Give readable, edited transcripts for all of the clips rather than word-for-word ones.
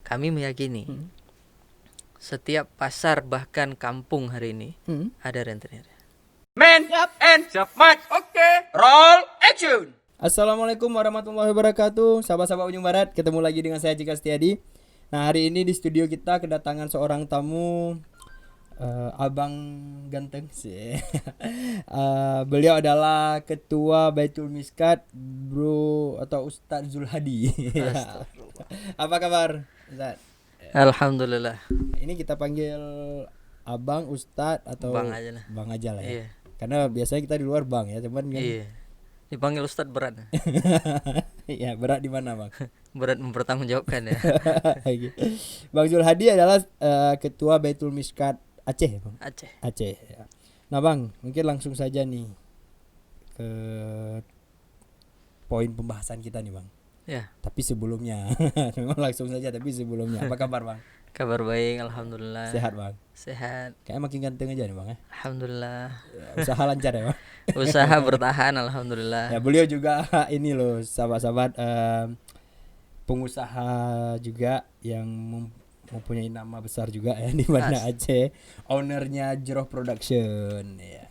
kami meyakini setiap pasar bahkan kampung hari ini ada rentenir. Man and Mat. Oke. Roll action. Assalamualaikum warahmatullahi wabarakatuh. Sahabat-sahabat Ujung Barat, ketemu lagi dengan saya Cika Setiadi. Nah, hari ini di studio kita kedatangan seorang tamu, abang ganteng sih. Beliau adalah ketua Baitul Miskat, Bro atau Ustadz Zulhadi. Apa kabar, Ustadz? Alhamdulillah. Ini kita panggil abang, Ustadz atau Bang aja lah. Bang aja lah ya. Iya. Karena biasanya kita di luar bang ya, cuman kan. Iya. Dipanggil Ustadz berat. Ya, berat di mana, Bang? Berat mempertanggungjawabkan ya. Bang Zulhadi adalah ketua Baitul Miskat Aceh, Bang. Aceh. Ya. Nah, Bang, mungkin langsung saja nih ke poin pembahasan kita nih, Bang. Ya. Tapi sebelumnya, memang langsung saja tapi sebelumnya. Apa kabar, Bang? Kabar baik, alhamdulillah. Sehat, Bang? Sehat. Kayaknya makin ganteng aja nih, Bang ya. Alhamdulillah. Ya, usaha lancar ya, Bang. Usaha bertahan, alhamdulillah. Ya, beliau juga ini loh, sahabat-sahabat, pengusaha juga yang mempunyai nama besar juga ya di mana Aceh, ownernya Jroh Production ya.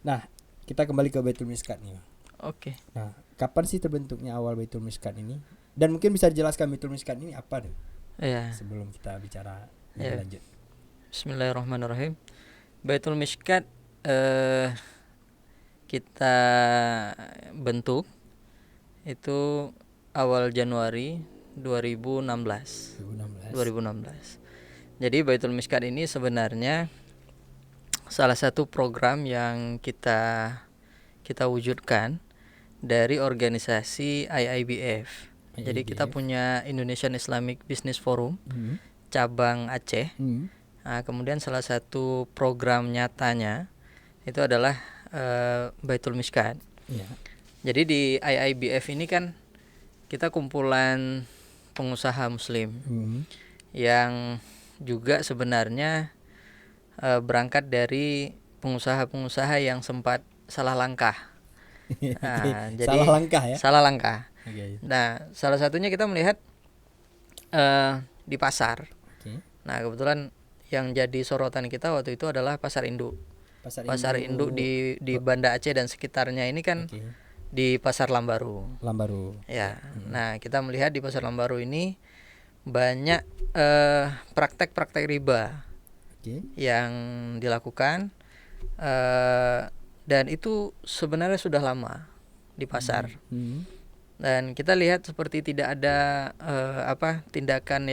Nah, kita kembali ke Baitul Miskat nih. Oke. Nah, kapan sih terbentuknya awal Baitul Miskat ini? Dan mungkin bisa dijelaskan Baitul Miskat ini apa deh? Ya. Sebelum kita bicara lebih lanjut. Bismillahirrahmanirrahim. Baitul Miskat kita bentuk itu awal Januari 2016. Jadi Baitul Miskat ini sebenarnya salah satu program yang kita wujudkan dari organisasi IIBF. Jadi kita punya Indonesian Islamic Business Forum cabang Aceh. Nah, kemudian salah satu program nyatanya itu adalah Baitul Miskat. Jadi di IIBF ini kan kita kumpulan pengusaha muslim yang juga sebenarnya berangkat dari pengusaha-pengusaha yang sempat salah langkah. Nah, jadi salah langkah ya? Salah langkah. Okay. Nah, salah satunya kita melihat di pasar. Nah, kebetulan yang jadi sorotan kita waktu itu adalah pasar induk. Pasar induk di Banda Aceh dan sekitarnya ini kan di Pasar Lambaru. Ya. Nah, kita melihat di Pasar Lambaru ini banyak praktek-praktek riba yang dilakukan dan itu sebenarnya sudah lama di pasar. Dan kita lihat seperti tidak ada tindakan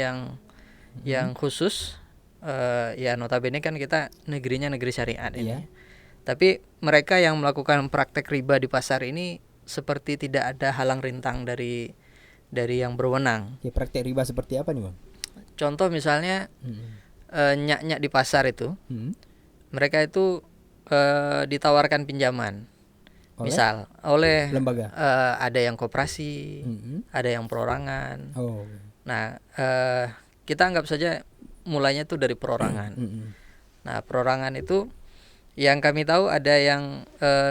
yang khusus. Ya notabene kan kita negerinya negeri syariat ini. Tapi mereka yang melakukan praktek riba di pasar ini seperti tidak ada halang rintang dari yang berwenang. Ya, praktek riba seperti apa nih, Bang? Contoh misalnya nyak-nyak di pasar itu, mereka itu ditawarkan pinjaman. Misal oleh lembaga, ada yang koperasi, ada yang perorangan. Nah, kita anggap saja mulainya tuh dari perorangan. Nah, perorangan itu yang kami tahu ada yang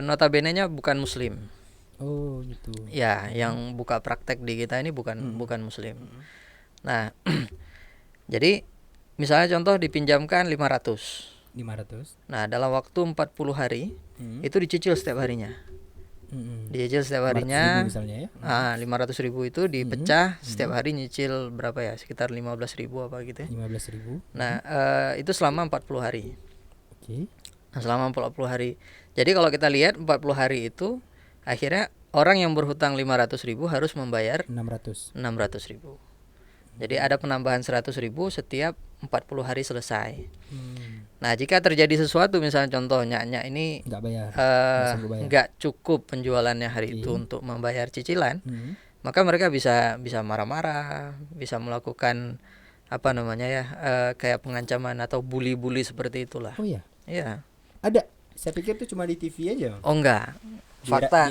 notabene-nya bukan muslim. Oh, gitu. Ya, yang buka praktek di kita ini bukan muslim. Nah, jadi misalnya contoh dipinjamkan 500. Nah, dalam waktu 40 hari itu dicicil setiap harinya. Dicicil setiap harinya. 500.000 itu dipecah setiap hari nyicil berapa ya? Sekitar 15.000 apa gitu ya. 15.000. Nah, itu selama 40 hari. Nah, selama 40 hari. Jadi kalau kita lihat 40 hari itu akhirnya orang yang berhutang 500.000 harus membayar 600.000. Jadi ada penambahan 100.000 setiap 40 hari selesai. Nah, jika terjadi sesuatu misalnya contoh nyak ini nggak cukup penjualannya hari itu untuk membayar cicilan, maka mereka bisa marah-marah, bisa melakukan kayak pengancaman atau bully-bully seperti itulah. Oh iya. Iya. Ada. Saya pikir itu cuma di TV aja. Oh enggak. Fakta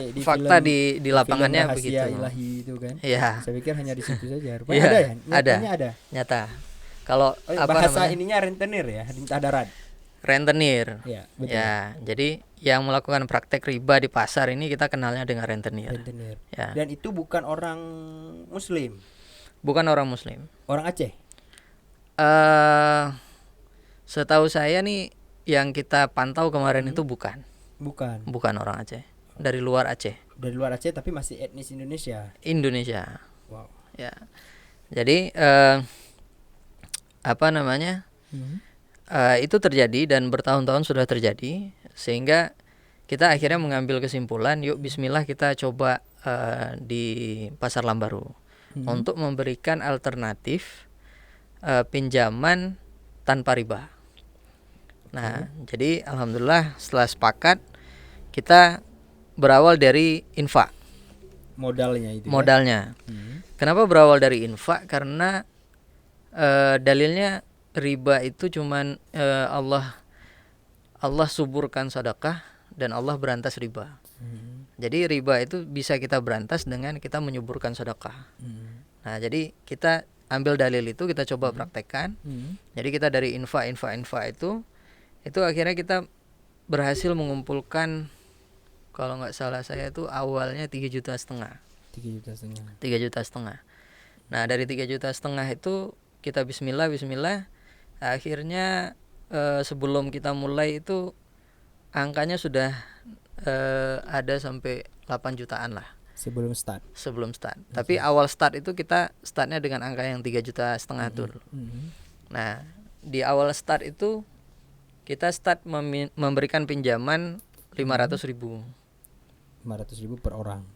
di lapangannya begitu. Ilahi itu kan. Iya. Saya pikir hanya di situ saja. Rupanya ada ya? Nyatanya ada. Nyata. Kalau bahasa ininya rentenir ya, perintah darat. Rentenir. Ya, betul. Ya, jadi yang melakukan praktek riba di pasar ini kita kenalnya dengan rentenir. Ya. Dan itu bukan orang muslim. Bukan orang muslim. Orang Aceh. Setahu saya nih yang kita pantau kemarin itu bukan orang Aceh, dari luar Aceh. Dari luar Aceh tapi masih etnis Indonesia. Wow. Ya. Jadi apa namanya? Itu terjadi dan bertahun-tahun sudah terjadi, sehingga kita akhirnya mengambil kesimpulan, yuk bismillah kita coba di Pasar Lambaru untuk memberikan alternatif pinjaman tanpa riba. Nah, jadi alhamdulillah setelah sepakat, kita berawal dari infak. Modalnya. Kenapa berawal dari infak? Karena dalilnya riba itu cuman Allah suburkan sedekah dan Allah berantas riba. Jadi riba itu bisa kita berantas dengan kita menyuburkan sedekah. Nah, jadi kita ambil dalil itu, kita coba praktekkan. Jadi kita dari infak itu akhirnya kita berhasil mengumpulkan, kalau nggak salah saya itu awalnya 3,5 juta. 3,5 juta. Nah, dari 3,5 juta itu kita bismillah akhirnya sebelum kita mulai itu angkanya sudah ada sampai 8 jutaan lah sebelum start. Tapi awal start itu kita startnya dengan angka yang 3,5 juta tuh. Nah, di awal start itu kita start memberikan pinjaman 500.000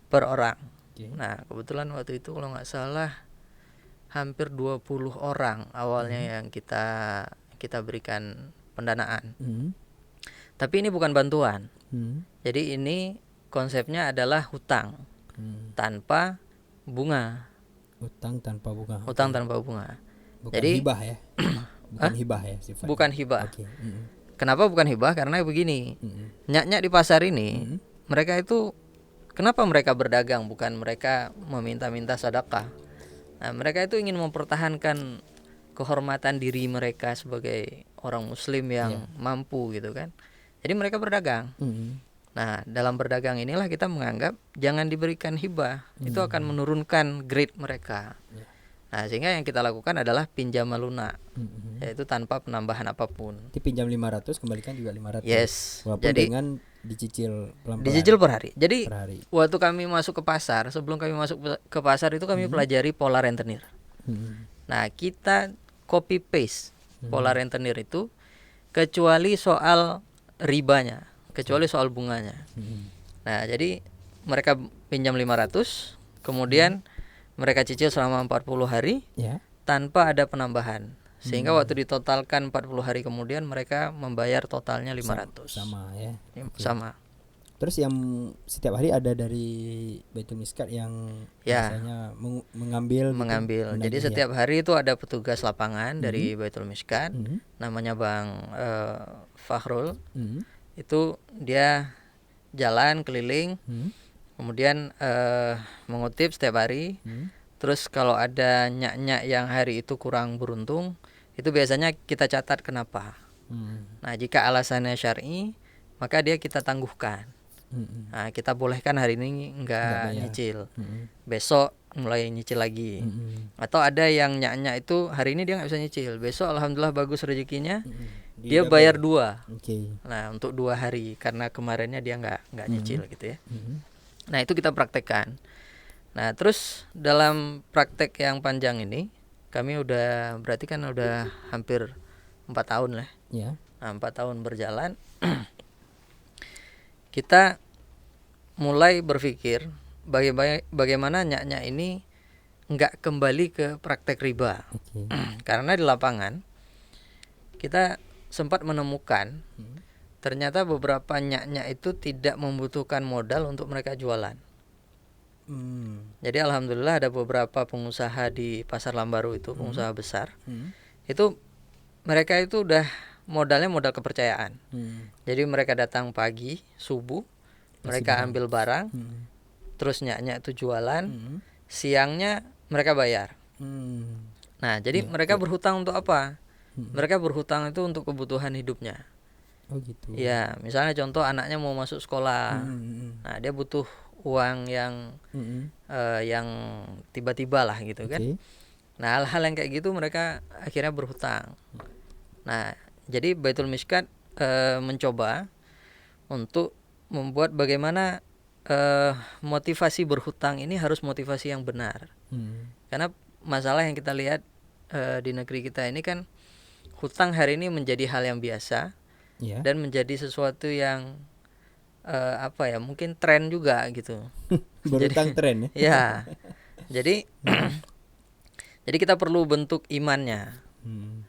per orang. Nah, kebetulan waktu itu kalau nggak salah hampir 20 orang awalnya yang kita berikan pendanaan. Tapi ini bukan bantuan. Jadi ini konsepnya adalah hutang tanpa bunga. Hutang tanpa bunga. Bukan Jadi hibah ya. Sifatnya. Bukan hibah. Kenapa bukan hibah? Karena begini, nyak-nyak di pasar ini, mereka itu, kenapa mereka berdagang? Bukan mereka meminta-minta sedekah. Nah, mereka itu ingin mempertahankan kehormatan diri mereka sebagai orang Muslim yang mampu gitu kan. Jadi mereka berdagang. Nah, dalam berdagang inilah kita menganggap jangan diberikan hibah, itu akan menurunkan grade mereka. Nah, sehingga yang kita lakukan adalah pinjaman lunak, yaitu tanpa penambahan apapun. Nanti pinjam 500, kembalikan juga 500. Yes. Walaupun jadi dengan dicicil pelan-pelan. Dicicil per hari. Jadi waktu kami masuk ke pasar, sebelum kami masuk ke pasar itu kami pelajari pola rentenir. Nah, kita copy paste pola rentenir itu, kecuali soal ribanya, kecuali soal bunganya. Nah, jadi mereka pinjam 500, kemudian mereka cicil selama 40 hari tanpa ada penambahan. Sehingga waktu ditotalkan 40 hari kemudian mereka membayar totalnya 500. Sama ya. Sama. Terus yang setiap hari ada dari Baitul Miskat yang biasanya mengambil. Jadi setiap hari itu ada petugas lapangan dari Baitul Miskat, namanya Bang Fahrul. Itu dia jalan keliling, kemudian mengutip setiap hari. Terus kalau ada nyak-nyak yang hari itu kurang beruntung, itu biasanya kita catat kenapa. Nah, jika alasannya syar'i, maka dia kita tangguhkan. Nah, kita bolehkan hari ini enggak nyicil, besok mulai nyicil lagi. Atau ada yang nyak-nyak itu hari ini dia nggak bisa nyicil, besok alhamdulillah bagus rezekinya, dia bayar 2. Nah, untuk 2 hari karena kemarinnya dia nggak nyicil gitu ya. Nah, itu kita praktekkan. Nah, terus dalam praktek yang panjang ini kami udah hampir 4 tahun lah. Nah, 4 tahun berjalan kita mulai berpikir bagaimana nyak-nyak ini nggak kembali ke praktek riba. Karena di lapangan kita sempat menemukan ternyata beberapa nyak-nyak itu tidak membutuhkan modal untuk mereka jualan. Jadi alhamdulillah ada beberapa pengusaha di Pasar Lambaru itu, pengusaha besar. Itu mereka itu udah modalnya modal kepercayaan. Jadi mereka datang pagi, subuh, mereka ambil barang, terus nyak-nyak itu jualan, siangnya mereka bayar. Nah, jadi mereka berhutang untuk apa? Mereka berhutang itu untuk kebutuhan hidupnya. Oh gitu. Ya, misalnya contoh anaknya mau masuk sekolah. Nah, dia butuh uang yang tiba-tiba lah gitu kan. Nah, hal-hal yang kayak gitu mereka akhirnya berhutang. Nah, jadi Baitul Miskat mencoba untuk membuat bagaimana motivasi berhutang ini harus motivasi yang benar. Karena masalah yang kita lihat di negeri kita ini kan, hutang hari ini menjadi hal yang biasa dan menjadi sesuatu yang mungkin tren juga gitu. Berhutang tren ya. Ya. Jadi jadi kita perlu bentuk imannya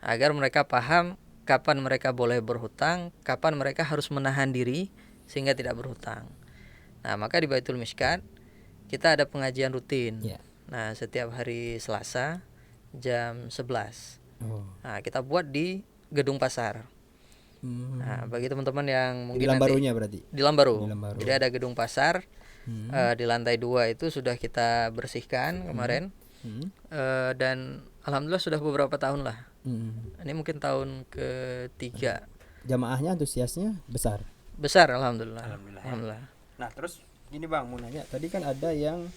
agar mereka paham kapan mereka boleh berhutang, kapan mereka harus menahan diri sehingga tidak berhutang. Nah, maka di Baitul Miskat kita ada pengajian rutin. Nah, setiap hari Selasa jam 11. Nah, kita buat di Gedung Pasar. Nah, bagi teman-teman yang mungkin di Lambarunya berarti. Di Lambaru. Jadi ada Gedung Pasar. Di lantai 2 itu sudah kita bersihkan kemarin. Dan alhamdulillah sudah beberapa tahun lah. Ini mungkin tahun ketiga. Jamaahnya antusiasnya besar. Besar, alhamdulillah. Alhamdulillah. Nah, terus gini Bang, mau nanya. Tadi kan ada yang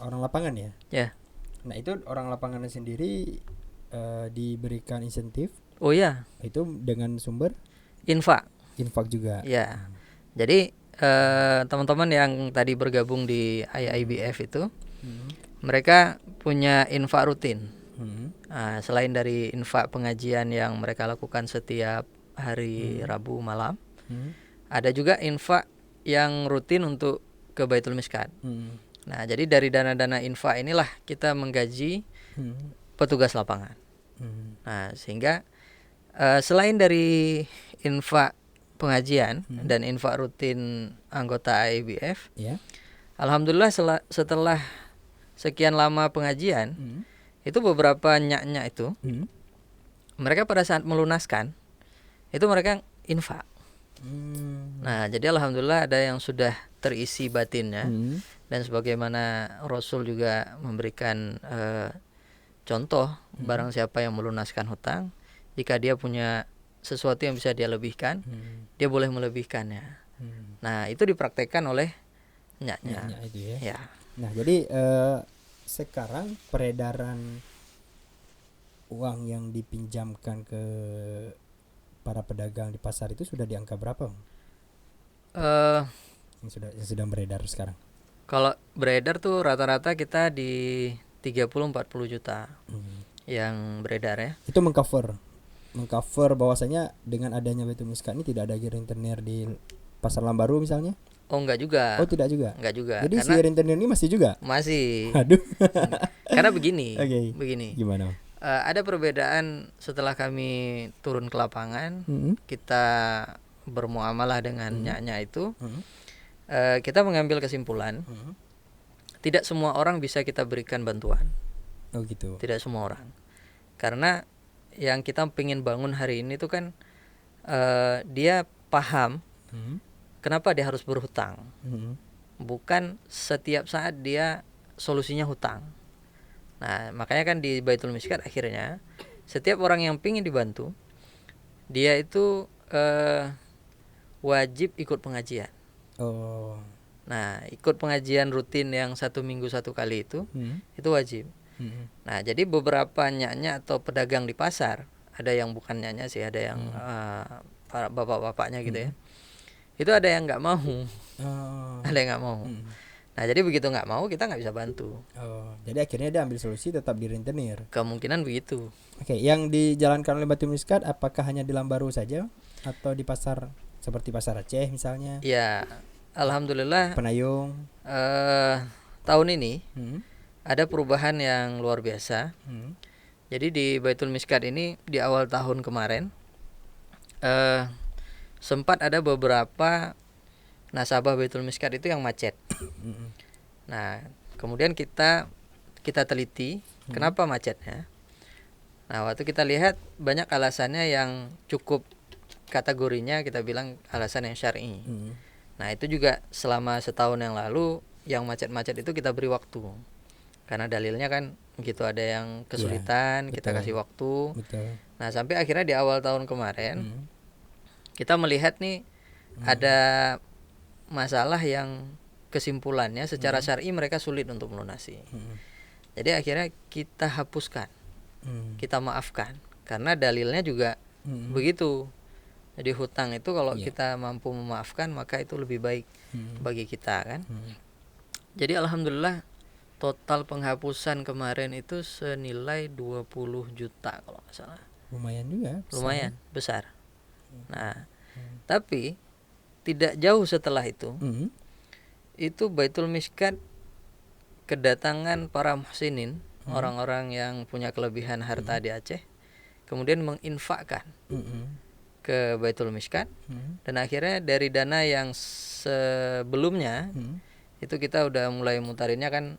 orang lapangan ya. Ya. Nah, itu orang lapangannya sendiri diberikan insentif. Oh ya. Itu dengan sumber infak juga. Ya. Jadi teman-teman yang tadi bergabung di IIBF itu, mereka punya infak rutin. Nah, selain dari infak pengajian yang mereka lakukan setiap hari Rabu malam, ada juga infak yang rutin untuk ke Baitul Miskat. Nah, jadi dari dana-dana infak inilah kita menggaji petugas lapangan. Nah, sehingga selain dari infak pengajian dan infak rutin anggota IIBF, alhamdulillah setelah sekian lama pengajian, itu beberapa nyak-nyak itu mereka pada saat melunaskan itu mereka infak. Nah, jadi alhamdulillah ada yang sudah terisi batinnya, dan sebagaimana Rasul juga memberikan contoh, barang siapa yang melunaskan hutang, jika dia punya sesuatu yang bisa dia lebihkan, dia boleh melebihkannya. Nah, itu dipraktekkan oleh nyak-nyak itu ya. Ya. Nah, jadi sekarang peredaran uang yang dipinjamkan ke para pedagang di pasar itu sudah di angka berapa, Bang? Yang sedang beredar sekarang. Kalau beredar tuh rata-rata kita di 30-40 juta yang beredar ya. Itu mengcover bahwasanya dengan adanya Baitul Miskat ini tidak ada rentenir di Pasar Lambaru misalnya? Oh, enggak juga. Oh, tidak juga. Enggak juga. Jadi si rentenir ini masih juga? Masih. Aduh. Karena begini. Begini. Gimana? Ada perbedaan setelah kami turun ke lapangan, kita bermuamalah dengan nyak-nyak itu. Kita mengambil kesimpulan, tidak semua orang bisa kita berikan bantuan. Oh gitu. Tidak semua orang. Karena yang kita pengen bangun hari ini tuh kan dia paham kenapa dia harus berhutang. Bukan setiap saat dia solusinya hutang. Nah, makanya kan di Baitul Miskat akhirnya setiap orang yang pengen dibantu, dia itu wajib ikut pengajian. Oh. Nah, ikut pengajian rutin yang 1 minggu 1 kali itu wajib. Nah, jadi beberapa nyak-nyak atau pedagang di pasar, ada yang bukan nyak-nyak sih, ada yang bapak-bapaknya gitu ya. Itu ada yang nggak mau, ada yang nggak mau. Nah, jadi begitu nggak mau, kita nggak bisa bantu. Jadi akhirnya dia ambil solusi tetap di rentenir. Kemungkinan begitu. Oke, yang dijalankan oleh Baitul Miskat apakah hanya di Lambaru saja atau di pasar seperti pasar Aceh misalnya? Ya, alhamdulillah. Penayung. Tahun ini ada perubahan yang luar biasa. Jadi di Baitul Miskat ini di awal tahun kemarin sempat ada beberapa nasabah Baitul Miskat itu yang macet. Nah, kemudian kita teliti kenapa macetnya. Nah, waktu kita lihat banyak alasannya yang cukup kategorinya kita bilang alasan yang syar'i. Nah, itu juga selama setahun yang lalu yang macet-macet itu kita beri waktu. Karena dalilnya kan begitu ada yang kesulitan, kita kasih waktu. Nah, sampai akhirnya di awal tahun kemarin kita melihat nih ada masalah yang kesimpulannya secara syar'i mereka sulit untuk melunasi. Jadi akhirnya kita hapuskan, kita maafkan, karena dalilnya juga begitu. Jadi hutang itu kalau kita mampu memaafkan maka itu lebih baik bagi kita kan. Jadi alhamdulillah total penghapusan kemarin itu senilai 20 juta kalau nggak salah. Lumayan juga. Lumayan besar. Nah, tapi tidak jauh setelah itu Baitul Miskat kedatangan para muhsinin, orang-orang yang punya kelebihan harta di Aceh, kemudian menginfakkan ke Baitul Miskat, dan akhirnya dari dana yang sebelumnya itu kita udah mulai mutarinnya kan,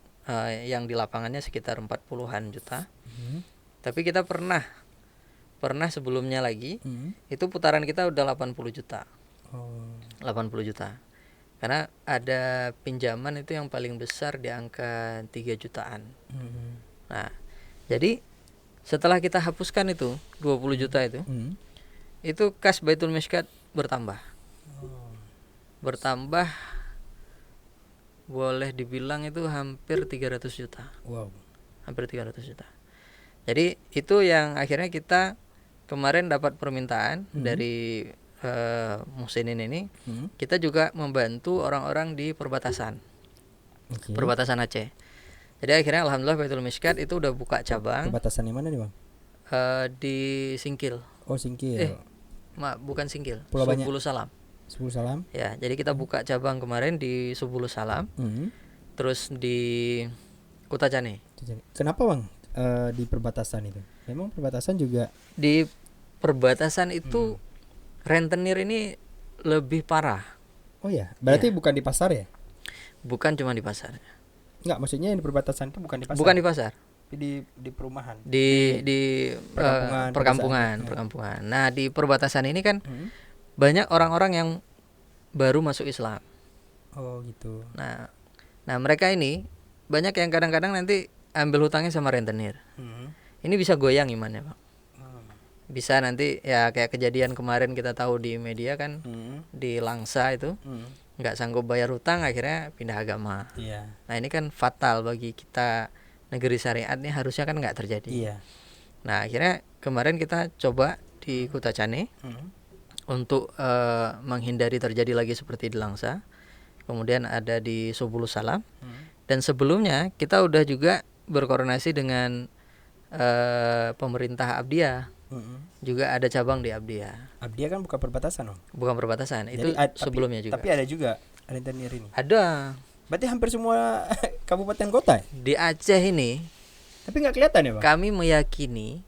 yang di lapangannya sekitar 40-an juta. Tapi kita pernah sebelumnya lagi itu putaran kita udah 80 juta. 80 juta. Karena ada pinjaman itu yang paling besar di angka 3 jutaan. Nah, jadi setelah kita hapuskan itu 20 juta itu kas Baitul Miskat bertambah. Bertambah boleh dibilang itu hampir 300 juta. Hampir 300 juta. Jadi itu yang akhirnya kita kemarin dapat permintaan dari muhsinin ini. Kita juga membantu orang-orang di perbatasan. Perbatasan Aceh. Jadi akhirnya alhamdulillah Baitul Miskat itu udah buka cabang. Perbatasan di mana nih, Bang? Di Singkil. Oh, Singkil. Bukan Singkil. Subulu Salam. Subulu Salam. Ya, jadi kita buka cabang kemarin di Subulu Salam. Terus di Kutacane. Kenapa, Bang? Di perbatasan itu. Memang perbatasan juga di perbatasan itu rentenir ini lebih parah. Oh ya, berarti bukan di pasar ya? Bukan cuma di pasar. Enggak, maksudnya yang di perbatasan itu bukan di pasar. Bukan di pasar. Di perumahan. Di perkampungan. Nah, di perbatasan ini kan banyak orang-orang yang baru masuk Islam. Oh, gitu. Nah, mereka ini banyak yang kadang-kadang nanti ambil hutangnya sama rentenir. Ini bisa goyang imannya, Pak. Bisa nanti ya kayak kejadian kemarin kita tahu di media kan, di Langsa itu nggak sanggup bayar hutang akhirnya pindah agama. Nah, ini kan fatal bagi kita, negeri syariat ini harusnya kan nggak terjadi. Nah, akhirnya kemarin kita coba di Kutacane untuk menghindari terjadi lagi seperti di Langsa. Kemudian ada di Subulu Salam. Dan sebelumnya kita udah juga berkoordinasi dengan pemerintah Abdia. Juga ada cabang di Abdia. Abdia kan bukan perbatasan, Bukan perbatasan. Jadi, itu sebelumnya juga. Tapi ada juga rentenir ini. Ada. Berarti hampir semua kabupaten kota di Aceh ini. Tapi nggak kelihatan ya, Bang? Kami meyakini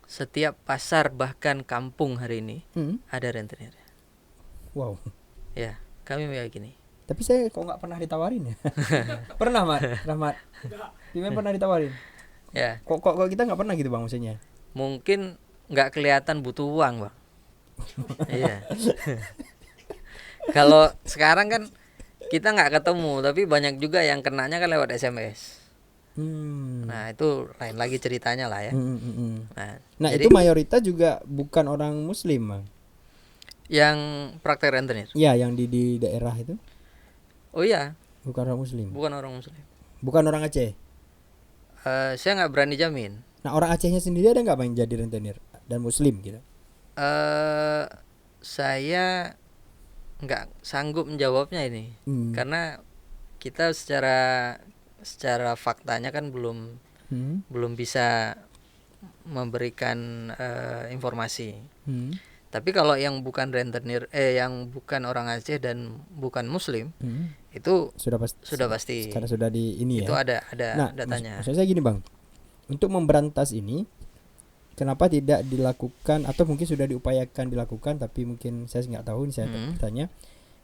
setiap pasar bahkan kampung hari ini ada rentenir. Wow. Ya, kami meyakini. Tapi saya kok nggak pernah ditawarin ya? Pernah, Mat? Gimana pernah ditawarin? Ya. Kok kita nggak pernah gitu, Bang, maksudnya? Mungkin nggak kelihatan butuh uang, Bang. Iya. Kalau sekarang kan kita nggak ketemu, tapi banyak juga yang kenanya kan lewat SMS. Nah, itu lain lagi ceritanya lah ya. Nah, jadi, itu mayoritas juga bukan orang Muslim, Bang. Yang praktek rentenir? Iya, yang di daerah itu. Oh iya. Bukan orang Muslim. Bukan orang Muslim. Bukan orang Aceh. Saya nggak berani jamin. Nah, orang Acehnya sendiri ada nggak Bang jadi rentenir dan Muslim gitu? Saya nggak sanggup menjawabnya ini, karena kita secara faktanya kan belum bisa memberikan informasi. Tapi kalau yang bukan rentenir, yang bukan orang Aceh dan bukan Muslim, itu sudah pasti. Karena sudah di ini itu ya. ada datanya. Maksud saya gini, Bang. Untuk memberantas ini, kenapa tidak dilakukan atau mungkin sudah diupayakan dilakukan, tapi mungkin saya nggak tahu. Ini saya tanya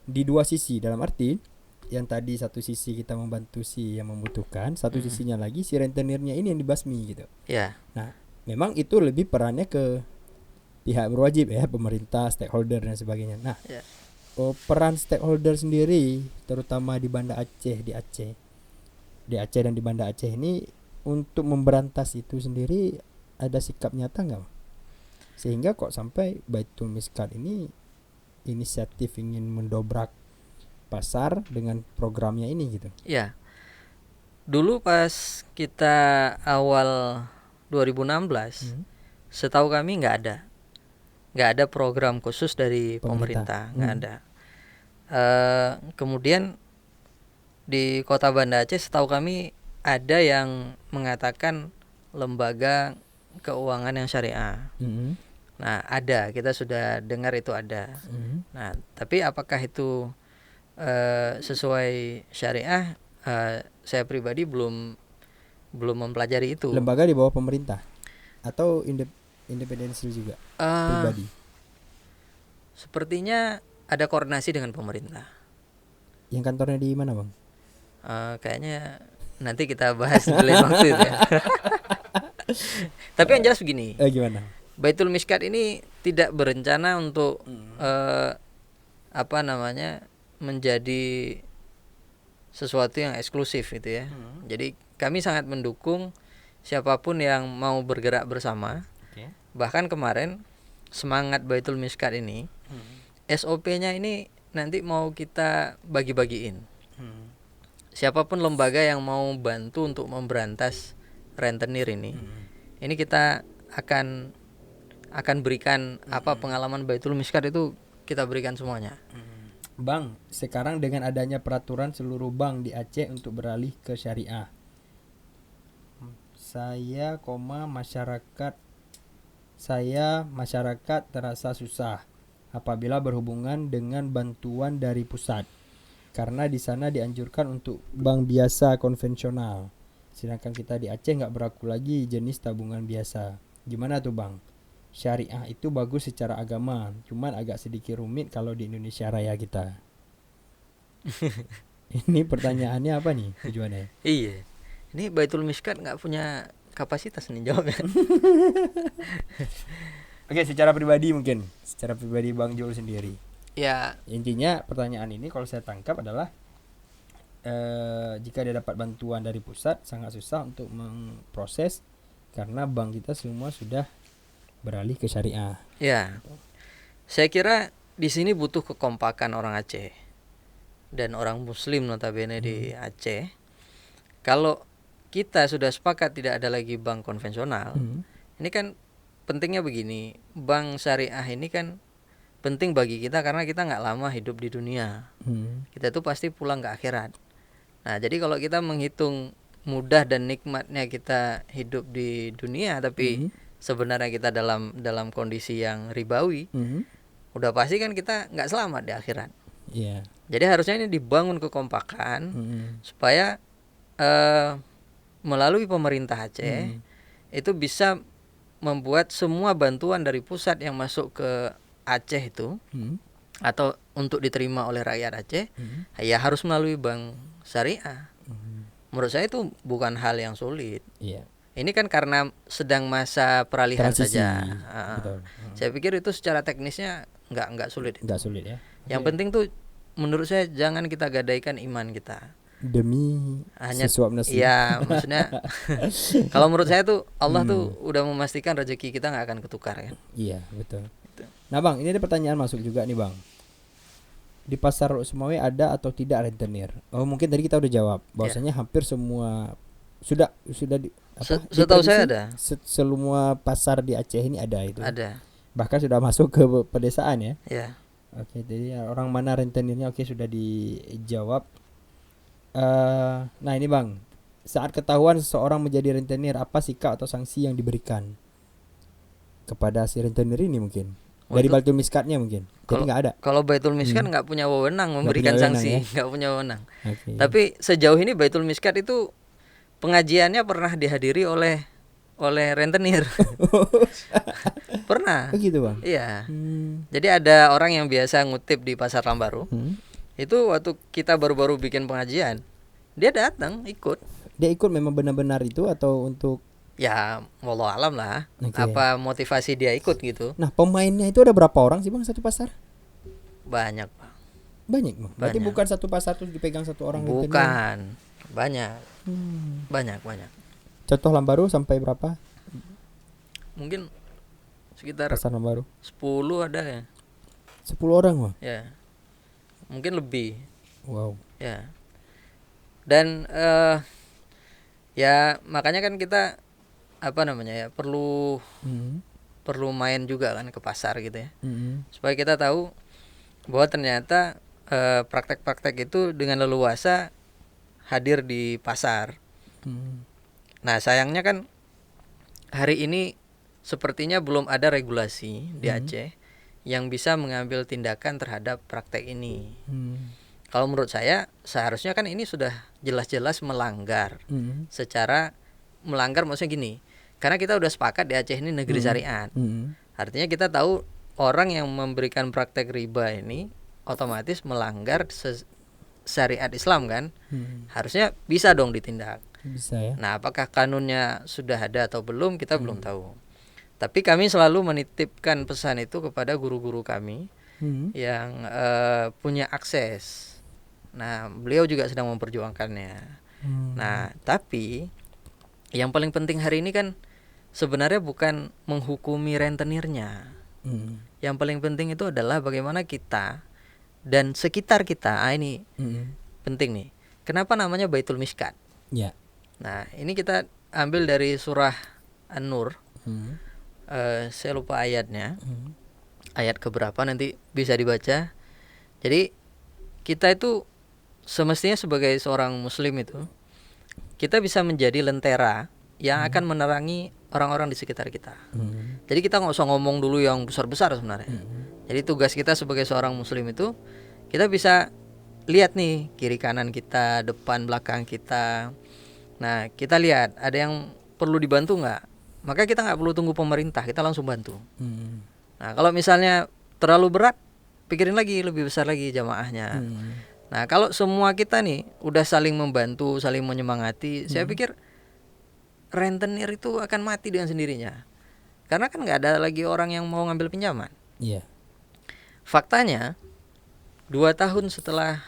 di dua sisi, dalam arti yang tadi satu sisi kita membantu si yang membutuhkan, satu sisinya lagi si rentenirnya ini yang dibasmi gitu. Ya. Nah, memang itu lebih perannya ke pihak berwajib ya, pemerintah, stakeholder dan sebagainya. Nah, peran stakeholder sendiri, terutama di Banda Aceh, di Aceh dan di Banda Aceh ini untuk memberantas itu sendiri ada sikap nyata nggak? Sehingga kok sampai Baitul Miskat ini inisiatif ingin mendobrak pasar dengan programnya ini gitu. Ya, dulu pas kita awal 2016, setahu kami nggak ada program khusus dari pemerintah, nggak ada. Kemudian di Kota Banda Aceh setahu kami ada yang mengatakan lembaga keuangan yang syariah. Nah, ada, kita sudah dengar itu ada. Nah, tapi apakah itu sesuai syariah? Saya pribadi belum mempelajari itu. Lembaga di bawah pemerintah atau independensial juga pribadi? Sepertinya ada koordinasi dengan pemerintah. Yang kantornya di mana, Bang? Kayaknya nanti kita bahas di lain waktu itu ya. Tapi yang jelas begini. Gimana? Baitul Miskat ini tidak berencana untuk menjadi sesuatu yang eksklusif gitu ya. Jadi kami sangat mendukung siapapun yang mau bergerak bersama. Bahkan kemarin semangat Baitul Miskat ini SOP-nya ini nanti mau kita bagi-bagiin. Siapapun lembaga yang mau bantu untuk memberantas rentenir ini kita akan berikan apa pengalaman Baitul Miskat itu kita berikan semuanya. Bang, sekarang dengan adanya peraturan seluruh bank di Aceh untuk beralih ke syariah, masyarakat terasa susah apabila berhubungan dengan bantuan dari pusat, karena di sana dianjurkan untuk bank biasa konvensional, sedangkan kita di Aceh nggak berlaku lagi jenis tabungan biasa. Gimana tuh, Bang? Syariah itu bagus secara agama, cuman agak sedikit rumit kalau di Indonesia Raya kita. Ini pertanyaannya apa nih tujuannya? Iya, ini Baitul Miskat nggak punya kapasitas nih jawabnya. Oke, secara pribadi Bang Jul sendiri. Ya, intinya pertanyaan ini kalau saya tangkap adalah jika dia dapat bantuan dari pusat sangat susah untuk memproses karena bank kita semua sudah beralih ke syariah. Ya, saya kira di sini butuh kekompakan orang Aceh dan orang Muslim notabene di Aceh. Kalau kita sudah sepakat tidak ada lagi bank konvensional, ini kan pentingnya begini, bank syariah ini kan penting bagi kita karena kita nggak lama hidup di dunia. Kita tuh pasti pulang ke akhirat. Nah, jadi kalau kita menghitung mudah dan nikmatnya kita hidup di dunia, tapi sebenarnya kita dalam kondisi yang ribawi, udah pasti kan kita nggak selamat di akhirat. Jadi harusnya ini dibangun kekompakan supaya melalui pemerintah Aceh itu bisa membuat semua bantuan dari pusat yang masuk ke Aceh itu atau untuk diterima oleh rakyat Aceh ya harus melalui bank syariah. Menurut saya itu bukan hal yang sulit. Ini kan karena sedang masa peralihan transisi saja. Saya pikir itu secara teknisnya nggak sulit. Nggak sulit ya. Yang penting tuh menurut saya jangan kita gadaikan iman kita demi sesuap nasi. Iya, maksudnya kalau menurut saya tuh Allah tuh udah memastikan rezeki kita nggak akan ketukar kan. Iya, betul. Nah, Bang, ini ada pertanyaan masuk juga nih, Bang. Di pasar Sumawe ada atau tidak rentenir? Oh, mungkin tadi kita udah jawab bahwasanya hampir semua sudah setahu saya ada. Semua pasar di Aceh ini ada itu. Ada. Bahkan sudah masuk ke pedesaan ya. Iya. Oke, jadi orang mana rentenirnya sudah dijawab. Nah ini, Bang, saat ketahuan seseorang menjadi rentenir, apa sikap atau sanksi yang diberikan kepada si rentenir ini mungkin? Dari Baitul Miskatnya mungkin. Jadi nggak ada. Kalau Baitul Miskat nggak punya wewenang memberikan sanksi, nggak punya wewenang. Tapi sejauh ini Baitul Miskat itu pengajiannya pernah dihadiri oleh rentenir. Pernah. Begitu, Bang. Iya. Jadi ada orang yang biasa ngutip di Pasar Lambaru. Itu waktu kita baru-baru bikin pengajian, dia datang ikut. Dia ikut memang benar-benar itu atau untuk? Ya, wallahu alam lah. Apa motivasi dia ikut gitu. Nah, pemainnya itu ada berapa orang sih, Bang, satu pasar? Banyak, Bang. Banyak, Bang. Berarti bukan satu pasar terus dipegang satu orang. Bukan. Banyak. Banyak. Contoh Lambaru sampai berapa? Mungkin sekitar pasar Lambaru 10 ada ya. 10 orang, Bang. Ya. Mungkin lebih. Wow. Ya. Dan ya makanya kan kita apa namanya ya perlu main juga kan ke pasar gitu ya, supaya kita tahu bahwa ternyata praktek-praktek itu dengan leluasa hadir di pasar. Nah sayangnya kan hari ini sepertinya belum ada regulasi di Aceh yang bisa mengambil tindakan terhadap praktek ini. Kalau menurut saya seharusnya kan ini sudah jelas-jelas melanggar. Secara melanggar maksudnya gini, karena kita udah sepakat di Aceh ini negeri syariat. Artinya kita tahu orang yang memberikan praktek riba ini otomatis melanggar syariat Islam kan. Harusnya bisa dong ditindak. Bisa ya. Nah, apakah kanunnya sudah ada atau belum kita belum tahu. Tapi kami selalu menitipkan pesan itu kepada guru-guru kami yang punya akses. Nah, beliau juga sedang memperjuangkannya. Nah, tapi yang paling penting hari ini kan sebenarnya bukan menghukumi rentenirnya. Yang paling penting itu adalah bagaimana kita dan sekitar kita. Ini penting nih. Kenapa namanya Baitul Miskat? Ya. Nah, ini kita ambil dari surah An-Nur. Saya lupa ayatnya. Ayat keberapa nanti bisa dibaca. Jadi kita itu semestinya sebagai seorang muslim itu kita bisa menjadi lentera yang akan menerangi orang-orang di sekitar kita. Jadi kita nggak usah ngomong dulu yang besar-besar sebenarnya. Jadi tugas kita sebagai seorang muslim itu kita bisa lihat nih kiri kanan kita, depan belakang kita. Nah kita lihat ada yang perlu dibantu nggak, maka kita nggak perlu tunggu pemerintah, kita langsung bantu. Nah kalau misalnya terlalu berat, pikirin lagi lebih besar lagi jamaahnya. Nah kalau semua kita nih udah saling membantu, saling menyemangati, saya pikir rentenir itu akan mati dengan sendirinya. Karena kan nggak ada lagi orang yang mau ngambil pinjaman. Iya. Faktanya 2 tahun setelah,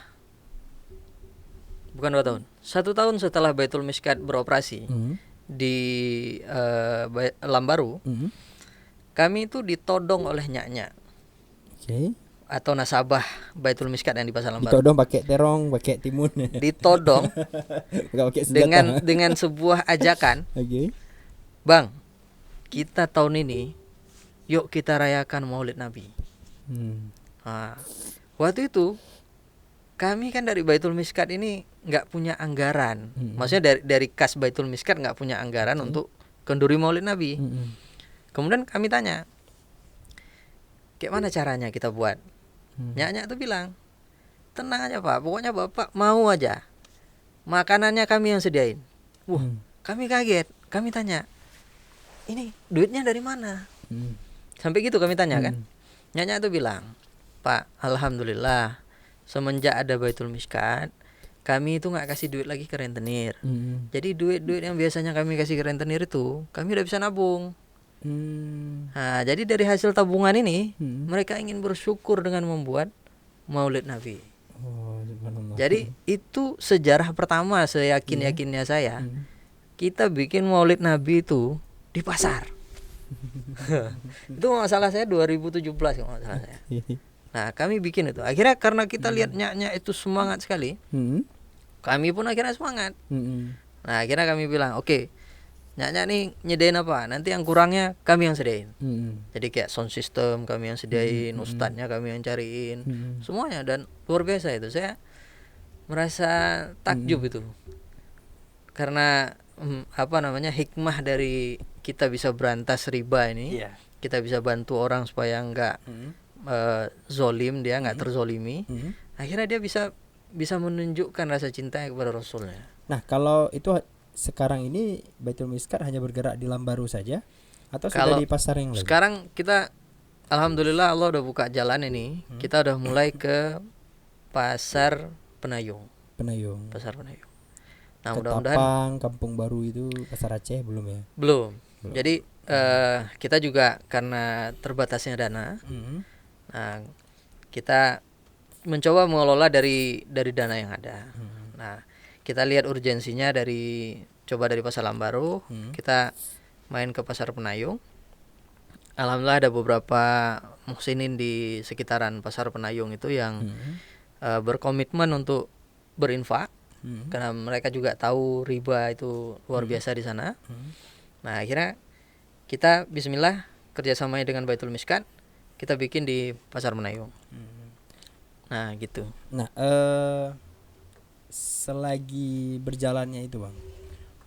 bukan 2 tahun, 1 tahun setelah Baitul Miskat beroperasi di Lambaru, kami itu ditodong oleh nyak-nyak. Atau nasabah Baitul Miskat yang di Pasar Lambaru. Ditodong pakai terong, pakai timun. Ditodong pakai senjata. dengan sebuah ajakan. Bang, kita tahun ini yuk kita rayakan Maulid Nabi. Nah, waktu itu kami kan dari Baitul Miskat ini nggak punya anggaran. Maksudnya dari kas Baitul Miskat nggak punya anggaran untuk kenduri Maulid Nabi. Kemudian kami tanya, kayak mana caranya kita buat? Nyak-nyak tuh bilang, tenang aja Pak, pokoknya Bapak mau aja, makanannya kami yang sediain. Kami kaget, kami tanya, ini duitnya dari mana? Sampai gitu kami tanya kan. Nyak-nyak tuh bilang, Pak, alhamdulillah semenjak ada Baitul Miskat, kami itu nggak kasih duit lagi ke rentenir. Jadi duit-duit yang biasanya kami kasih ke rentenir itu kami udah bisa nabung. Nah, jadi dari hasil tabungan ini mereka ingin bersyukur dengan membuat Maulid Nabi. Jadi itu sejarah pertama seyakin-yakinnya saya. Kita bikin Maulid Nabi itu di pasar. Itu masalah saya 2017 kalau nggak salah saya. Nah kami bikin itu. Akhirnya karena kita lihat nyak-nyak itu semangat sekali, kami pun akhirnya semangat. Nah akhirnya kami bilang, oke, nyak-nyak nih nyedain apa? Nanti yang kurangnya kami yang sediain. Jadi kayak sound system kami yang sediain, ustadznya kami yang cariin, semuanya. Dan luar biasa itu, saya merasa takjub itu. Karena hikmah dari kita bisa berantas riba ini, kita bisa bantu orang supaya enggak zolim, dia nggak terzolimi. Akhirnya dia bisa menunjukkan rasa cinta kepada Rasulnya. Nah kalau itu sekarang ini Baitul Miskat hanya bergerak di Lambaru saja atau sudah di pasar yang lain? Sekarang kita alhamdulillah Allah udah buka jalan ini. Kita udah mulai ke Pasar Penayung. Pasar Penayung. Nah, mudah-mudahan Kampung Baru itu Pasar Aceh belum ya? Belum. Jadi kita juga karena terbatasnya dana. Nah, kita mencoba mengelola dari dana yang ada. Nah, kita lihat urgensinya dari Pasar Lambaru, kita main ke Pasar Penayung. Alhamdulillah ada beberapa muhsinin di sekitaran Pasar Penayung itu yang berkomitmen untuk berinfak, karena mereka juga tahu riba itu luar biasa di sana. Nah akhirnya kita Bismillah kerjasamanya dengan Baitul Miskat, kita bikin di Pasar Menayung. Nah gitu. Nah, selagi berjalannya itu Bang,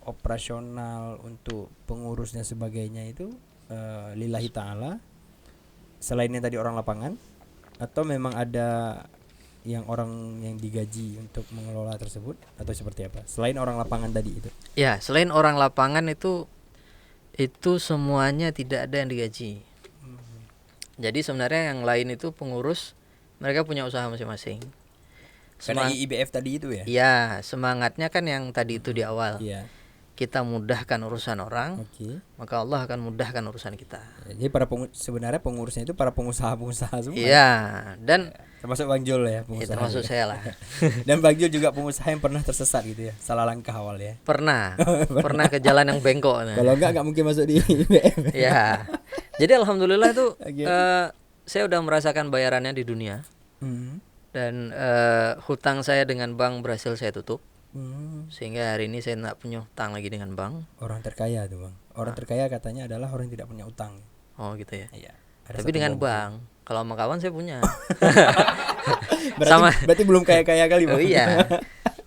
operasional untuk pengurusnya sebagainya itu lillahi ta'ala, selainnya tadi orang lapangan, atau memang ada yang orang yang digaji untuk mengelola tersebut, atau seperti apa selain orang lapangan tadi itu? Ya, selain orang lapangan itu semuanya tidak ada yang digaji. Jadi sebenarnya yang lain itu pengurus, mereka punya usaha masing-masing. Karena IBF tadi itu ya? Iya, semangatnya kan yang tadi itu di awal. Iya. Kita mudahkan urusan orang, maka Allah akan mudahkan urusan kita. Jadi sebenarnya pengurusnya itu para pengusaha-pengusaha semua. Iya, dan termasuk Bang Jul ya, pengusaha. Termasuk saya lah. Dan Bang Jul juga pengusaha yang pernah tersesat gitu ya, salah langkah awal ya. Pernah ke jalan yang bengkok. Kalau enggak mungkin masuk di IBF. Ya. Jadi alhamdulillah itu saya udah merasakan bayarannya di dunia. Dan hutang saya dengan bank berhasil saya tutup. Sehingga hari ini saya tidak punya hutang lagi dengan bank. Orang terkaya tuh Bang. Orang terkaya katanya adalah orang yang tidak punya utang. Oh gitu ya. Iya. Tapi dengan bank. Kalau sama kawan saya punya. berarti belum kaya-kaya kali Bang. Oh iya.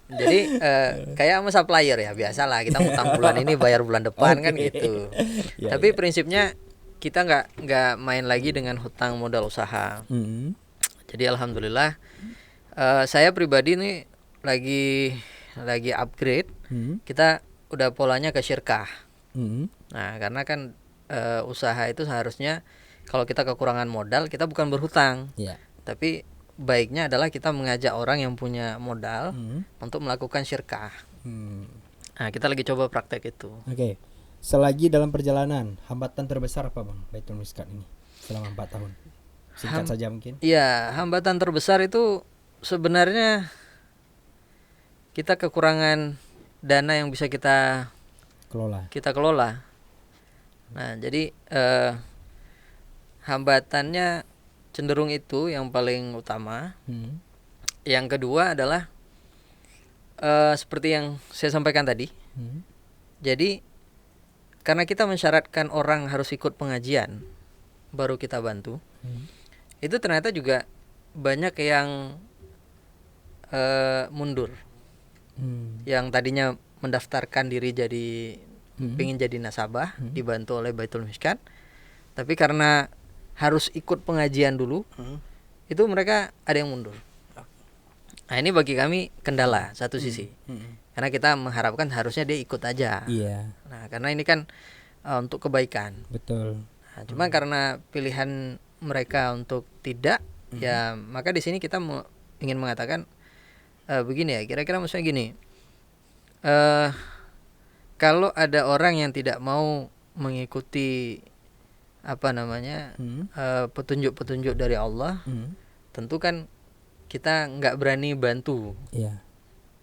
Jadi kayak sama supplier ya, biasalah kita ngutang bulan ini bayar bulan depan kan gitu. Ya, tapi prinsipnya kita nggak main lagi dengan hutang modal usaha. Jadi alhamdulillah saya pribadi nih lagi upgrade. Kita udah polanya ke syirkah. Nah karena kan usaha itu seharusnya kalau kita kekurangan modal kita bukan berhutang, tapi baiknya adalah kita mengajak orang yang punya modal untuk melakukan syirkah. Nah kita lagi coba praktek itu. Oke. Selagi dalam perjalanan, hambatan terbesar apa Bang Baitul Miskat ini selama 4 tahun? Singkat saja mungkin. Iya, hambatan terbesar itu sebenarnya kita kekurangan dana yang bisa kita kelola. Nah jadi hambatannya cenderung itu yang paling utama. Yang kedua adalah seperti yang saya sampaikan tadi. Jadi karena kita mensyaratkan orang harus ikut pengajian baru kita bantu, itu ternyata juga banyak yang mundur. Yang tadinya mendaftarkan diri jadi pengen jadi nasabah, dibantu oleh Baitul Miskat, tapi karena harus ikut pengajian dulu, itu mereka ada yang mundur. Nah ini bagi kami kendala satu sisi, karena kita mengharapkan harusnya dia ikut aja. Nah karena ini kan untuk kebaikan. Betul. Nah, cuma karena pilihan mereka untuk tidak, ya maka di sini kita ingin mengatakan begini ya, kira-kira maksudnya gini, kalau ada orang yang tidak mau mengikuti petunjuk-petunjuk dari Allah, tentu kan kita nggak berani bantu.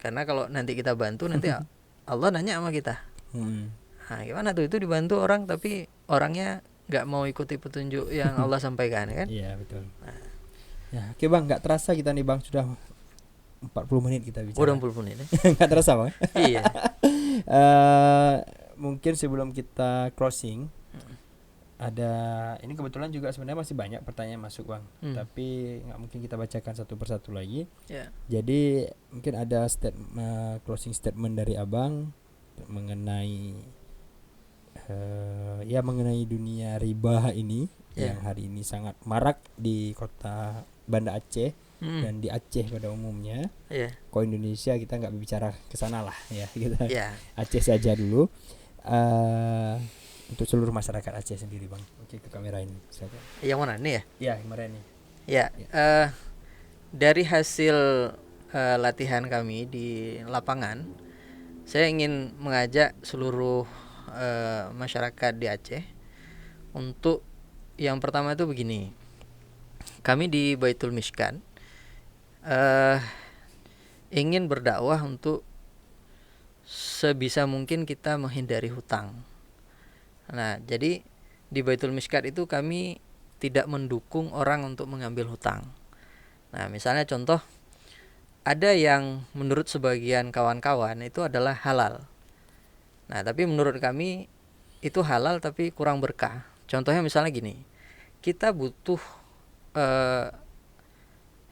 Karena kalau nanti kita bantu, nanti Allah nanya sama kita. Nah, gimana tuh, itu dibantu orang tapi orangnya nggak mau ikuti petunjuk yang Allah sampaikan, kan? Iya betul. Ya, oke Bang, nggak terasa kita nih Bang sudah 40 menit kita bicara. Udah 40 menit ya? Nggak terasa Bang? Iya. Mungkin sebelum kita closing, ada ini kebetulan juga sebenarnya masih banyak pertanyaan masuk Bang, tapi nggak mungkin kita bacakan satu persatu lagi. Jadi mungkin ada closing statement dari Abang mengenai mengenai dunia riba ini yang hari ini sangat marak di kota Banda Aceh dan di Aceh pada umumnya. Kalau Indonesia kita nggak berbicara ke sana lah ya, kita Aceh saja dulu. Untuk seluruh masyarakat Aceh sendiri Bang. Oke, ke kamera ini. Silakan. Yang mana nih ya? Ya, yang mana nih? Ya, dari hasil latihan kami di lapangan, saya ingin mengajak seluruh masyarakat di Aceh untuk yang pertama itu begini. Kami di Baitul Miskat ingin berdakwah untuk sebisa mungkin kita menghindari hutang. Nah, jadi di Baitul Miskat itu kami tidak mendukung orang untuk mengambil hutang. Nah, misalnya contoh ada yang menurut sebagian kawan-kawan itu adalah halal. Nah, tapi menurut kami itu halal tapi kurang berkah. Contohnya misalnya gini, kita butuh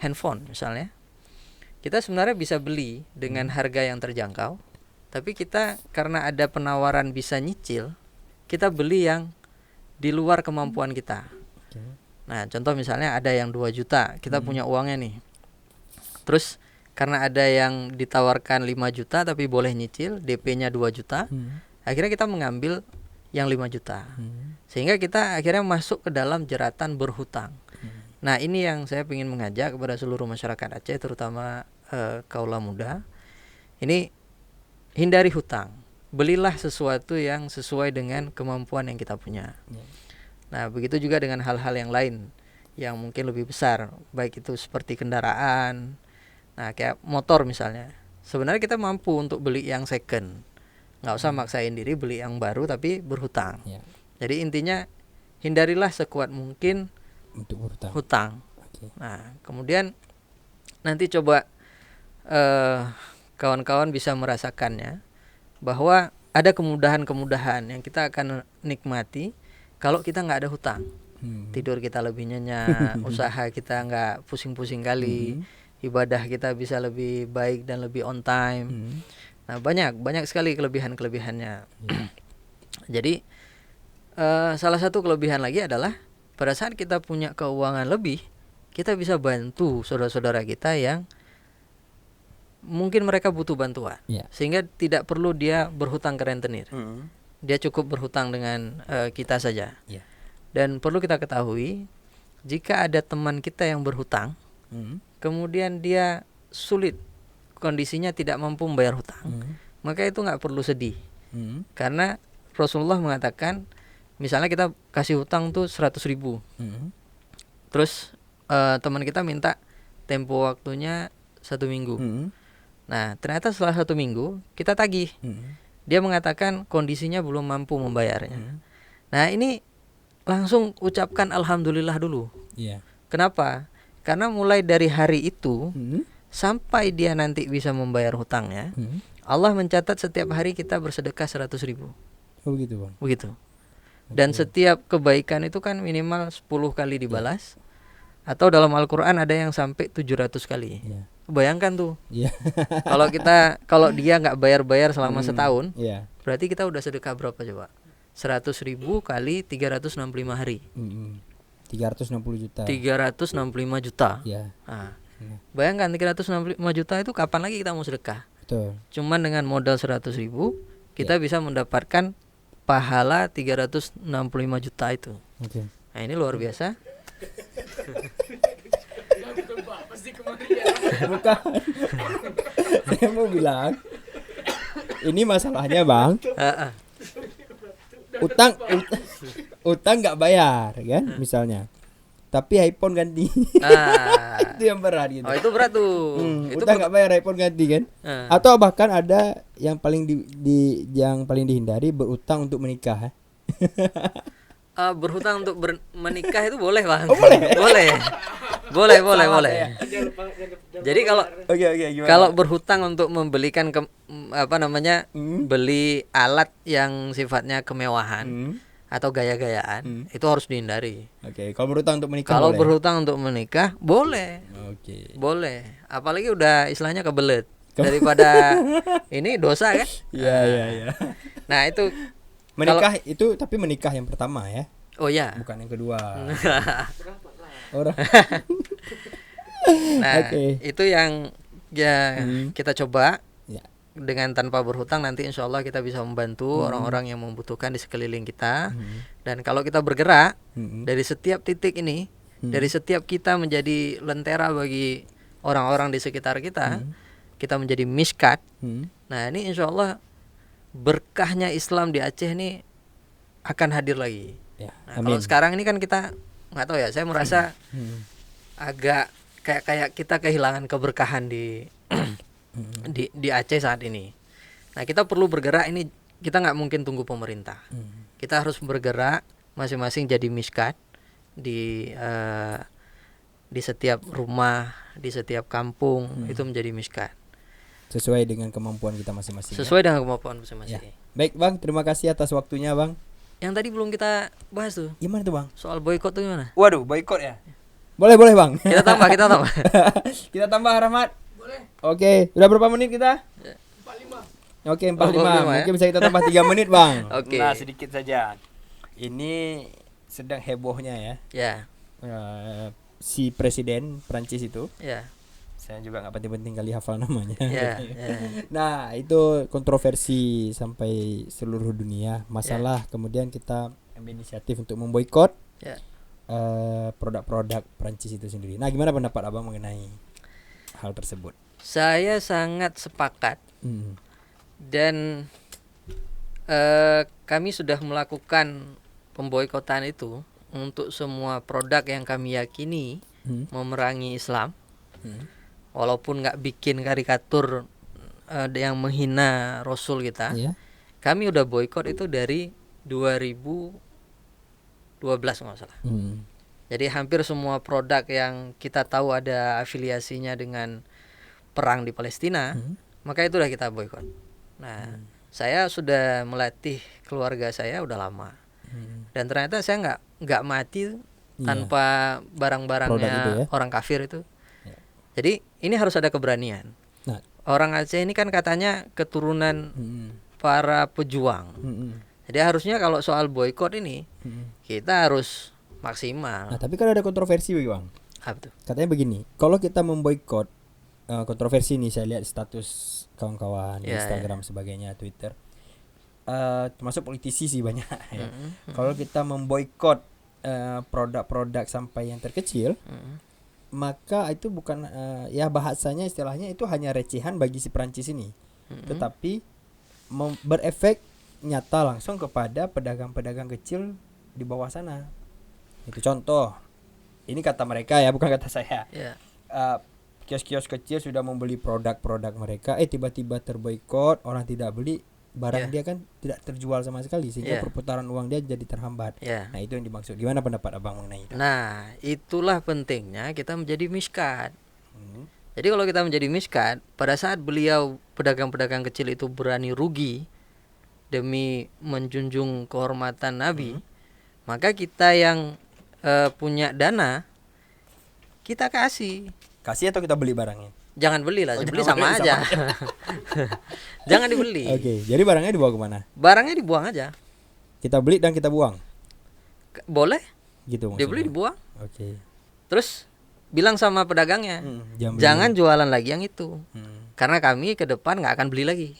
handphone misalnya. Kita sebenarnya bisa beli dengan harga yang terjangkau, tapi kita karena ada penawaran bisa nyicil, kita beli yang di luar kemampuan kita. Nah, contoh misalnya ada yang 2 juta, kita punya uangnya nih. Terus karena ada yang ditawarkan 5 juta tapi boleh nyicil, DP-nya 2 juta. Akhirnya kita mengambil yang 5 juta. Sehingga kita akhirnya masuk ke dalam jeratan berhutang. Nah, ini yang saya ingin mengajak kepada seluruh masyarakat Aceh, terutama kaula muda. Ini hindari hutang. Belilah sesuatu yang sesuai dengan kemampuan yang kita punya. Nah, begitu juga dengan hal-hal yang lain yang mungkin lebih besar, baik itu seperti kendaraan. Nah, kayak motor misalnya. Sebenarnya kita mampu untuk beli yang second. Nggak usah maksain diri beli yang baru tapi berhutang. Jadi intinya hindarilah sekuat mungkin untuk hutang. Nah, kemudian nanti coba kawan-kawan bisa merasakannya bahwa ada kemudahan-kemudahan yang kita akan nikmati kalau kita nggak ada hutang. Tidur kita lebih nyenyak, usaha kita nggak pusing-pusing kali, ibadah kita bisa lebih baik dan lebih on time. Nah, banyak sekali kelebihan-kelebihannya. Jadi salah satu kelebihan lagi adalah pada saat kita punya keuangan lebih, kita bisa bantu saudara-saudara kita yang mungkin mereka butuh bantuan, sehingga tidak perlu dia berhutang ke rentenir. Dia cukup berhutang dengan kita saja. Dan perlu kita ketahui, jika ada teman kita yang berhutang, kemudian dia sulit, kondisinya tidak mampu membayar hutang, maka itu nggak perlu sedih. Karena Rasulullah mengatakan, misalnya kita kasih hutang tuh 100.000, terus teman kita minta tempo waktunya 1 minggu. Nah, ternyata setelah 1 minggu kita tagih, dia mengatakan kondisinya belum mampu membayarnya. Nah, ini langsung ucapkan alhamdulillah dulu. Kenapa? Karena mulai dari hari itu sampai dia nanti bisa membayar hutangnya, Allah mencatat setiap hari kita bersedekah 100.000. Oh begitu, Bang. Begitu. Dan setiap kebaikan itu kan minimal 10 kali dibalas. Atau dalam Al-Quran ada yang sampai 700 kali. Bayangkan tuh. Kalau dia nggak bayar-bayar selama setahun, berarti kita udah sedekah berapa coba? 100.000 kali 365 hari. 360 juta. 365 juta. Nah, bayangkan 365 juta itu kapan lagi kita mau sedekah? Betul. Cuman dengan modal 100.000 kita bisa mendapatkan pahala 365 juta itu. Nah, ini luar biasa. Bukan. Saya mau bilang, ini masalahnya, Bang. Utang nggak bayar kan, misalnya. Tapi iPhone ganti. Itu yang berat gitu. Oh, itu berat tuh. Itu utang nggak bayar, iPhone ganti kan. Atau bahkan ada yang paling yang paling dihindari, berutang untuk menikah. Berhutang untuk menikah itu boleh, Bang. Oh, boleh. boleh. Jadi kalau berhutang untuk membelikan beli alat yang sifatnya kemewahan atau gaya-gayaan, itu harus dihindari. Kalau berhutang untuk menikah Kalau boleh. berhutang untuk menikah boleh. Boleh. Apalagi udah istilahnya kebelet. Daripada ini dosa kan? Iya. Nah, itu menikah itu, tapi menikah yang pertama ya. Oh ya. Bukan yang kedua. Nah, itu yang kita coba. Dengan tanpa berhutang, nanti insya Allah kita bisa membantu orang-orang yang membutuhkan di sekeliling kita. Dan kalau kita bergerak dari setiap titik ini, dari setiap kita menjadi lentera bagi orang-orang di sekitar kita, kita menjadi miskat. Nah, ini insya Allah berkahnya Islam di Aceh ini akan hadir lagi. Nah, kalau sekarang ini kan kita nggak tahu ya, saya merasa agak kayak kita kehilangan keberkahan di Aceh saat ini. Nah, kita perlu bergerak ini, kita nggak mungkin tunggu pemerintah. Kita harus bergerak masing-masing jadi miskat di di setiap rumah, di setiap kampung itu menjadi miskat. Sesuai dengan kemampuan kita masing-masing. Sesuai dengan kemampuan Ya. masing-masing. Baik Bang, terima kasih atas waktunya Bang. Yang tadi belum kita bahas tuh, Gimana tuh Bang? soal boykot tuh gimana? Waduh, boykot ya. Boleh Bang. Kita tambah. Kita tambah Rahmat. Boleh. Oke, udah berapa menit kita? 45. Oke, 45. 45 Mungkin bisa kita tambah 3 menit Bang. Oke. Nah, sedikit saja. Ini sedang hebohnya ya. Ya, Si presiden Prancis itu, ya, saya juga nggak penting-penting kali hafal namanya. ya. Nah, itu kontroversi sampai seluruh dunia. Masalah kemudian kita ambil inisiatif untuk memboikot Ya. produk-produk Prancis itu sendiri. Nah, gimana pendapat Abang mengenai hal tersebut? Saya sangat sepakat dan kami sudah melakukan pemboikotan itu untuk semua produk yang kami yakini memerangi Islam, walaupun nggak bikin karikatur yang menghina Rasul kita. Iya. Kami udah boikot itu dari 2012 nggak salah. Jadi hampir semua produk yang kita tahu ada afiliasinya dengan perang di Palestina, maka itu udah kita boikot. Nah, saya sudah melatih keluarga saya udah lama, dan ternyata saya nggak mati tanpa barang-barangnya Produk itu ya? orang kafir itu. Jadi ini harus ada keberanian. Nah. Orang Aceh ini kan katanya keturunan para pejuang. Jadi harusnya kalau soal boykot ini kita harus maksimal. Nah, tapi kan ada kontroversi Bang. Apa tuh? Katanya begini, kalau kita memboikot, kontroversi nih saya lihat status kawan-kawan di Ya, Instagram sebagainya, Twitter, termasuk politisi sih banyak ya. Kalau kita memboikot produk-produk sampai yang terkecil, maka itu bukan ya bahasanya istilahnya itu hanya recehan bagi si Prancis ini, tetapi berefek nyata langsung kepada pedagang-pedagang kecil di bawah sana. Itu contoh. Ini kata mereka ya, bukan kata saya. Ya. Kios-kios kecil sudah membeli produk-produk mereka, tiba-tiba terboikot, orang tidak beli, barang dia kan tidak terjual sama sekali, sehingga perputaran uang dia jadi terhambat. Nah, itu yang dimaksud. Gimana pendapat Abang mengenai itu? Nah, itulah pentingnya kita menjadi miskat. Jadi kalau kita menjadi miskat, pada saat beliau pedagang-pedagang kecil itu berani rugi demi menjunjung kehormatan Nabi, maka kita yang punya dana kita kasih atau kita beli barangnya? Jangan beli lah, beli jangan sama beli, aja. sama Jangan dibeli. Oke, jadi barangnya dibawa kemana? Barangnya dibuang aja. Kita beli dan kita buang. Boleh? Gitu maksudnya. Dibeli dibuang. Oke. Terus bilang sama pedagangnya, jangan jualan lagi yang itu. Karena kami ke depan nggak akan beli lagi.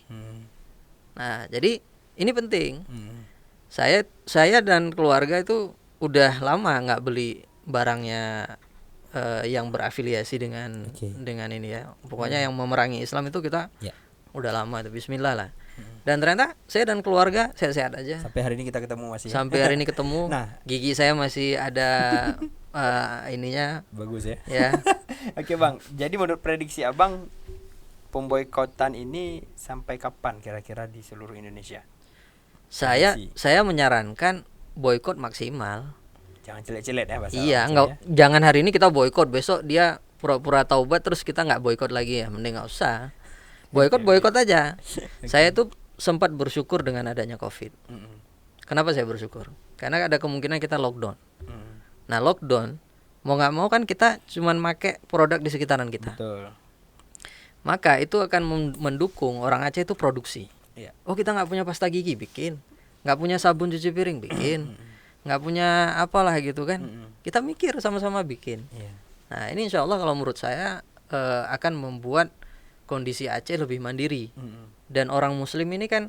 Nah, jadi ini penting. Saya dan keluarga itu udah lama nggak beli barangnya yang berafiliasi dengan ini ya. Pokoknya yang memerangi Islam itu kita udah lama itu. Bismillah lah. Dan ternyata saya dan keluarga sehat-sehat aja. Sampai hari ini kita ketemu masih. Sampai hari ini ketemu. Nah, gigi saya masih ada ininya. Bagus ya. Ya. Oke Bang, jadi menurut prediksi Abang, pemboikotan ini sampai kapan kira-kira di seluruh Indonesia? Saya menyarankan boikot maksimal. Jangan celek-celek ya bahasa. Iya, jangan hari ini kita boikot, besok dia pura-pura taubat terus kita nggak boikot lagi ya, mending nggak usah. Boikot aja. Saya tuh sempat bersyukur dengan adanya COVID. Kenapa saya bersyukur? Karena ada kemungkinan kita lockdown. Nah, lockdown mau nggak mau kan kita cuman make produk di sekitaran kita. Betul. Maka itu akan mendukung orang Aceh itu produksi. Oh, kita nggak punya pasta gigi, bikin. Nggak punya sabun cuci piring, bikin. Nggak punya apalah gitu kan. Kita mikir sama-sama bikin. Nah, ini insya Allah kalau menurut saya akan membuat kondisi Aceh lebih mandiri. Dan orang muslim ini kan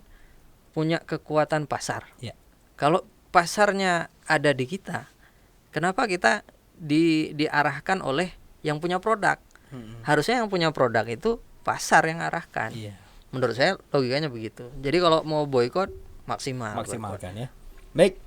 punya kekuatan pasar. Kalau pasarnya ada di kita, kenapa kita diarahkan oleh yang punya produk? Harusnya yang punya produk itu pasar yang arahkan. Menurut saya logikanya begitu. Jadi kalau mau boikot maksimalkan ya. Baik,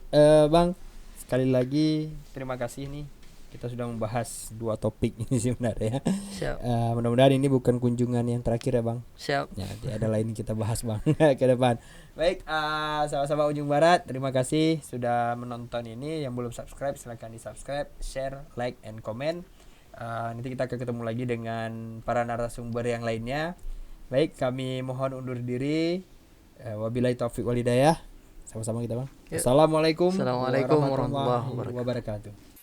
Bang, sekali lagi terima kasih nih. Kita sudah membahas 2 topik ini sebenarnya. Siap. Mudah-mudahan ini bukan kunjungan yang terakhir ya Bang. Siap. Ya, nanti ada lain kita bahas Bang ke depan. Baik, sahabat-sahabat Ujung Barat, terima kasih sudah menonton ini. Yang belum subscribe silahkan di subscribe, share, like, and comment. Nanti kita akan ketemu lagi dengan para narasumber yang lainnya. Baik, kami mohon undur diri. Wabillahi taufik walhidayah. Sama-sama kita, Bang. Ya. Assalamualaikum Assalamualaikum warahmatullahi wabarakatuh. wabarakatuh.